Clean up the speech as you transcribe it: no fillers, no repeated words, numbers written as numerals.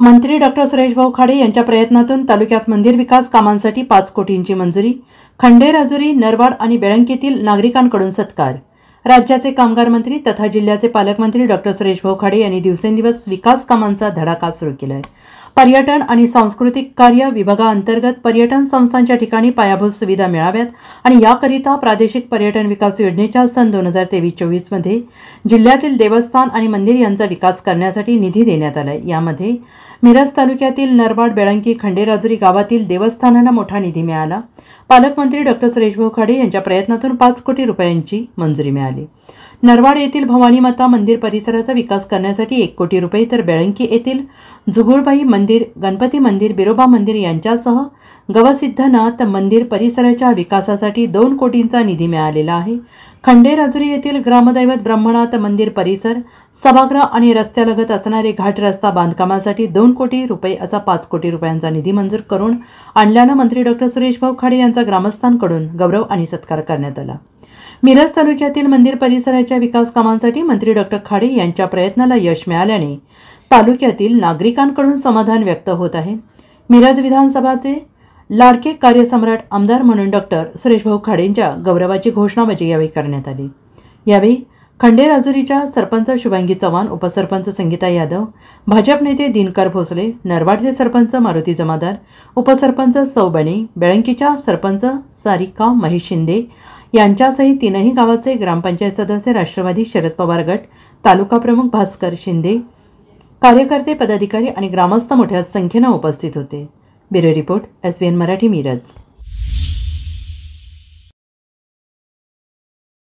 मंत्री डॉक्टर सुरेशभाऊ खाडे यांच्या प्रयत्नातून तालुक्यात मंदिर विकास कामांसाठी 5 कोटींची मंजुरी। खंडेराजुरी, नरवाड आणि बेळंकीतील नागरिकांकडून सत्कार। राज्याचे कामगार मंत्री तथा जिल्ह्याचे पालकमंत्री डॉक्टर सुरेशभाऊ खाडे यांनी दिवसेंदिवस विकास कामांचा धडाका सुरू केला आहे। पर्यटन आणि सांस्कृतिक कार्य विभागाअंतर्गत पर्यटन संस्थांच्या ठिकाणी पायाभूत सुविधा मिळाव्यात आणि याकरिता प्रादेशिक पर्यटन विकास योजनेच्या सन 2023-24 मध्ये जिल्ह्यातील देवस्थान आणि मंदिर यांचा विकास करण्यासाठी निधी देण्यात आला आहे। यामध्ये मिरज तालुक्यातील नरवाड, बेळंकी, खंडेराजुरी गावातील देवस्थानांना मोठा निधी मिळाला। पालकमंत्री डॉक्टर सुरेशभाऊ खाडे यांच्या प्रयत्नातून 5 कोटी रुपयांची मंजुरी मिळाली। नरवाड येथील भवानी माता मंदिर परिसराचा विकास करण्यासाठी 1 कोटी रुपये, तर बेळंकी येथील जुगुळबाई मंदिर, गणपती मंदिर, बिरोबा मंदिर यांच्यासह गवसिद्धनाथ मंदिर परिसराच्या विकासासाठी 2 कोटींचा निधी मिळालेला आहे। खंडेराजुरी येथील ग्रामदैवत ब्रह्मनाथ मंदिर परिसर, सभागृह आणि रस्त्यालगत असणारे घाट रस्ता बांधकामासाठी 2 कोटी रुपये असा 5 कोटी रुपयांचा निधी मंजूर करून आणल्यानं मंत्री डॉक्टर सुरेशभाऊ खाडे यांचा ग्रामस्थांकडून गौरव आणि सत्कार करण्यात आला। मिरज तालुक्यातील मंदिर परिसराच्या विकास कामांसाठी मंत्री डॉक्टर खाडे यांच्या प्रयत्नाला यश मिळाल्याने तालुक्यातील नागरिकांकडून समाधान व्यक्त होत आहे। मिरज विधानसभाचे लाडके कार्यसम्राट आमदार म्हणून डॉक्टर सुरेशभाऊ खाडेंच्या गौरवाची घोषणाबाजी यावेळी करण्यात आली। यावेळी खंडेराजुरीच्या सरपंच शुभांगी चव्हाण, उपसरपंच संगीता यादव, भाजप नेते दिनकर भोसले, नरवाडचे सरपंच मारुती जमादार, उपसरपंच सौ बने, बेळंकीच्या सरपंच सारिका महेश शिंदे यांच्यासहित 3ही गावाचे ग्रामपंचायत सदस्य, राष्ट्रवादी शरद पवार गट, तालुका प्रमुख भास्कर शिंदे, कार्यकर्ते, पदाधिकारी आणि ग्रामस्थ मोठ्या संख्येने उपस्थित होते। Bureau report, SBN Marathi, Miraj.